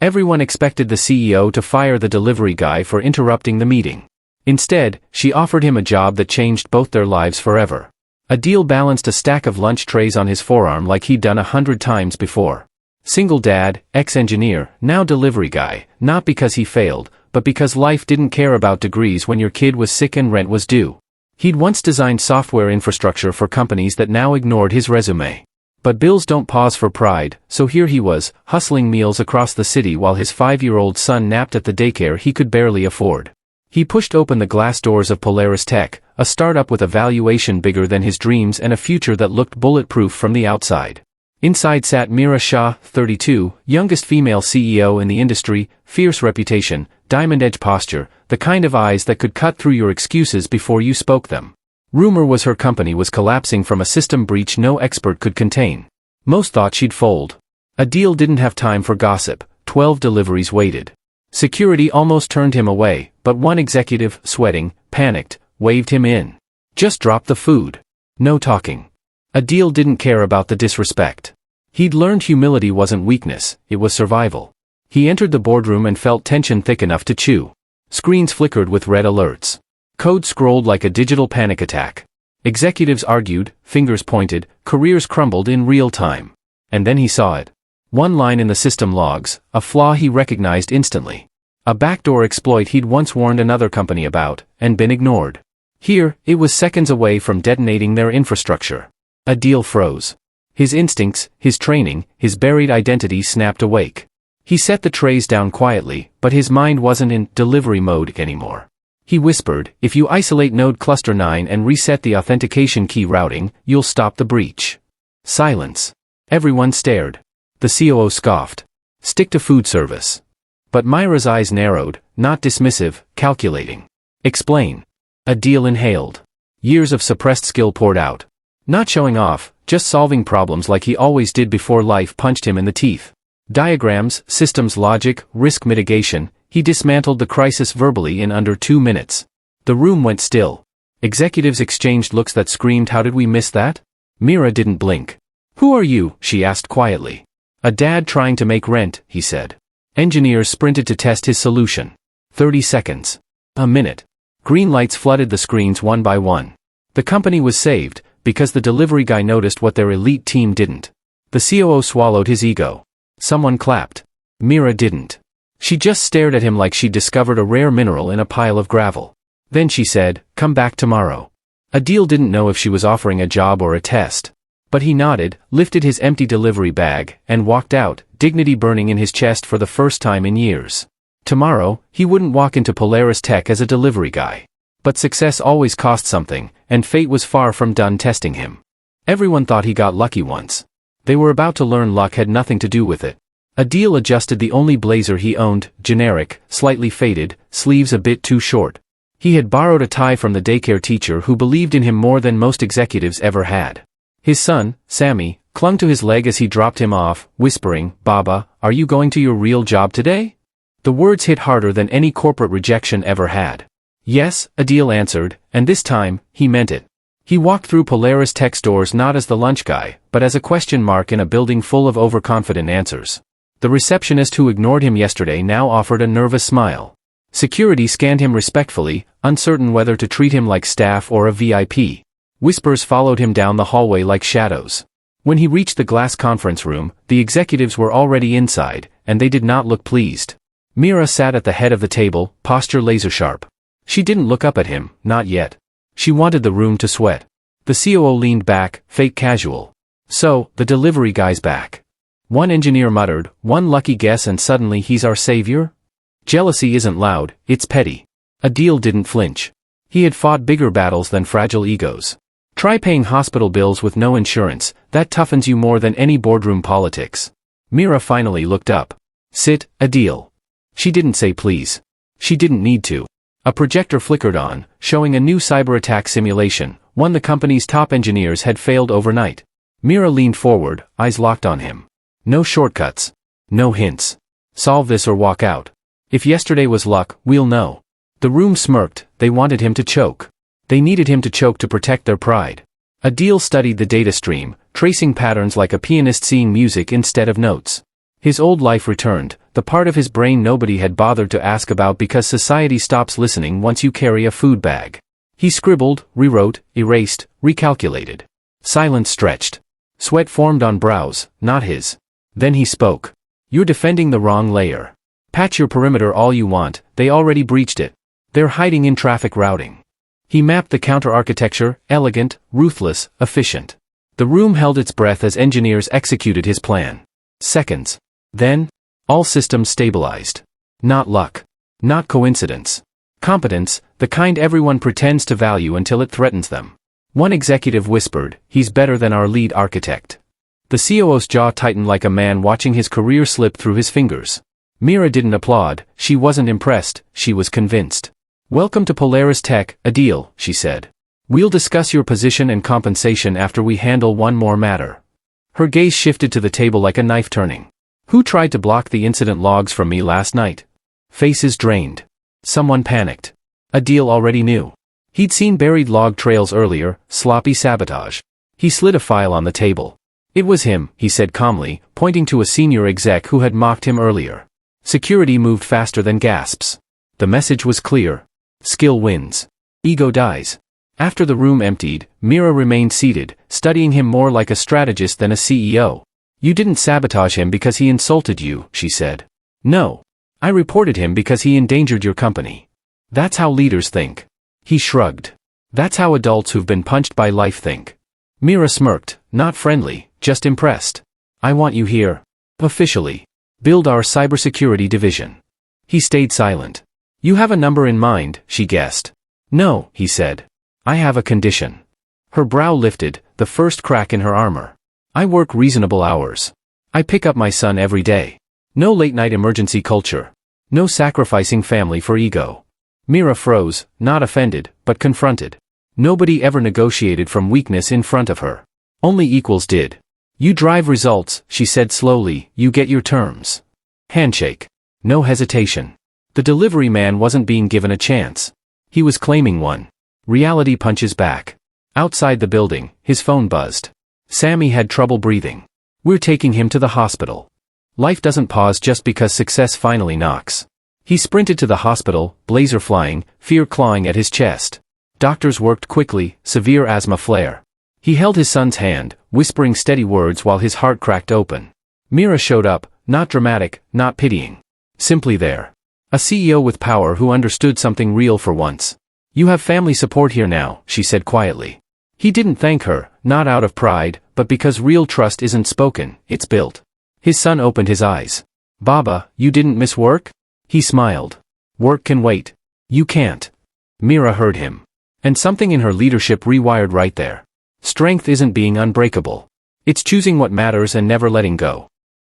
Everyone expected the CEO to fire the delivery guy for interrupting the meeting. Instead, she offered him a job that changed both their lives forever. Adil balanced a stack of lunch trays on his forearm like he'd done 100 times before. Single dad, ex-engineer, now delivery guy, not because he failed, but because life didn't care about degrees when your kid was sick and rent was due. He'd once designed software infrastructure for companies that now ignored his resume. But bills don't pause for pride, so here he was, hustling meals across the city while his 5-year-old son napped at the daycare he could barely afford. He pushed open the glass doors of Polaris Tech, a startup with a valuation bigger than his dreams and a future that looked bulletproof from the outside. Inside sat Meera Shah, 32, youngest female CEO in the industry, fierce reputation, diamond-edge posture, the kind of eyes that could cut through your excuses before you spoke them. Rumor was her company was collapsing from a system breach no expert could contain. Most thought she'd fold. Adil didn't have time for gossip. 12 deliveries waited. Security almost turned him away, but one executive, sweating, panicked, waved him in. Just drop the food. No talking. Adil didn't care about the disrespect. He'd learned humility wasn't weakness, it was survival. He entered the boardroom and felt tension thick enough to chew. Screens flickered with red alerts. Code scrolled like a digital panic attack. Executives argued, fingers pointed, careers crumbled in real time. And then he saw it. One line in the system logs, a flaw he recognized instantly. A backdoor exploit he'd once warned another company about, and been ignored. Here, it was seconds away from detonating their infrastructure. Adil froze. His instincts, his training, his buried identity snapped awake. He set the trays down quietly, but his mind wasn't in delivery mode anymore. He whispered, if you isolate node cluster 9 and reset the authentication key routing, you'll stop the breach. Silence. Everyone stared. The COO scoffed. Stick to food service. But Myra's eyes narrowed, not dismissive, calculating. Explain. Adil inhaled. Years of suppressed skill poured out. Not showing off, just solving problems like he always did before life punched him in the teeth. Diagrams, systems logic, risk mitigation, he dismantled the crisis verbally in under 2 minutes. The room went still. Executives exchanged looks that screamed, how did we miss that? Meera didn't blink. Who are you? She asked quietly. A dad trying to make rent, he said. Engineers sprinted to test his solution. 30 seconds. A minute. Green lights flooded the screens one by one. The company was saved, because the delivery guy noticed what their elite team didn't. The COO swallowed his ego. Someone clapped. Meera didn't. She just stared at him like she'd discovered a rare mineral in a pile of gravel. Then she said, come back tomorrow. Adil didn't know if she was offering a job or a test. But he nodded, lifted his empty delivery bag, and walked out, dignity burning in his chest for the first time in years. Tomorrow, he wouldn't walk into Polaris Tech as a delivery guy. But success always cost something, and fate was far from done testing him. Everyone thought he got lucky once. They were about to learn luck had nothing to do with it. Adil adjusted the only blazer he owned, generic, slightly faded, sleeves a bit too short. He had borrowed a tie from the daycare teacher who believed in him more than most executives ever had. His son, Sammy, clung to his leg as he dropped him off, whispering, Baba, are you going to your real job today? The words hit harder than any corporate rejection ever had. Yes, Adil answered, and this time, he meant it. He walked through Polaris Tech's doors not as the lunch guy, but as a question mark in a building full of overconfident answers. The receptionist who ignored him yesterday now offered a nervous smile. Security scanned him respectfully, uncertain whether to treat him like staff or a VIP. Whispers followed him down the hallway like shadows. When he reached the glass conference room, the executives were already inside, and they did not look pleased. Meera sat at the head of the table, posture laser-sharp. She didn't look up at him, not yet. She wanted the room to sweat. The COO leaned back, fake casual. So, the delivery guy's back. One engineer muttered, one lucky guess and suddenly he's our savior? Jealousy isn't loud, it's petty. Adil didn't flinch. He had fought bigger battles than fragile egos. Try paying hospital bills with no insurance, that toughens you more than any boardroom politics. Meera finally looked up. Sit, Adil. She didn't say please. She didn't need to. A projector flickered on, showing a new cyber attack simulation, one the company's top engineers had failed overnight. Meera leaned forward, eyes locked on him. No shortcuts. No hints. Solve this or walk out. If yesterday was luck, we'll know. The room smirked, they wanted him to choke. They needed him to choke to protect their pride. Adil studied the data stream, tracing patterns like a pianist seeing music instead of notes. His old life returned, the part of his brain nobody had bothered to ask about because society stops listening once you carry a food bag. He scribbled, rewrote, erased, recalculated. Silence stretched. Sweat formed on brows, not his. Then he spoke. You're defending the wrong layer. Patch your perimeter all you want, they already breached it. They're hiding in traffic routing. He mapped the counter-architecture, elegant, ruthless, efficient. The room held its breath as engineers executed his plan. Seconds. Then, all systems stabilized. Not luck. Not coincidence. Competence, the kind everyone pretends to value until it threatens them. One executive whispered, "He's better than our lead architect." The COO's jaw tightened like a man watching his career slip through his fingers. Mira didn't applaud, she wasn't impressed, she was convinced. "Welcome to Polaris Tech, a deal," she said. "We'll discuss your position and compensation after we handle one more matter." Her gaze shifted to the table like a knife turning. "Who tried to block the incident logs from me last night?" Faces drained. Someone panicked. Adil already knew. He'd seen buried log trails earlier, sloppy sabotage. He slid a file on the table. "It was him," he said calmly, pointing to a senior exec who had mocked him earlier. Security moved faster than gasps. The message was clear. Skill wins. Ego dies. After the room emptied, Mira remained seated, studying him more like a strategist than a CEO. "You didn't sabotage him because he insulted you," she said. "No. I reported him because he endangered your company." "That's how leaders think." He shrugged. "That's how adults who've been punched by life think." Mira smirked, not friendly, just impressed. "I want you here. Officially. Build our cybersecurity division." He stayed silent. "You have a number in mind," she guessed. "No," he said. "I have a condition." Her brow lifted, the first crack in her armor. "I work reasonable hours. I pick up my son every day. No late-night emergency culture. No sacrificing family for ego." Mira froze, not offended, but confronted. Nobody ever negotiated from weakness in front of her. Only equals did. "You drive results," she said slowly, "you get your terms." Handshake. No hesitation. The delivery man wasn't being given a chance. He was claiming one. Reality punches back. Outside the building, his phone buzzed. Sammy had trouble breathing. "We're taking him to the hospital." Life doesn't pause just because success finally knocks. He sprinted to the hospital, blazer flying, fear clawing at his chest. Doctors worked quickly, severe asthma flare. He held his son's hand, whispering steady words while his heart cracked open. Mira showed up, not dramatic, not pitying. Simply there. A CEO with power who understood something real for once. "You have family support here now," she said quietly. He didn't thank her, not out of pride, but because real trust isn't spoken, it's built. His son opened his eyes. "Baba, you didn't miss work?" He smiled. "Work can wait. You can't." Mira heard him. And something in her leadership rewired right there. Strength isn't being unbreakable. It's choosing what matters and never letting go.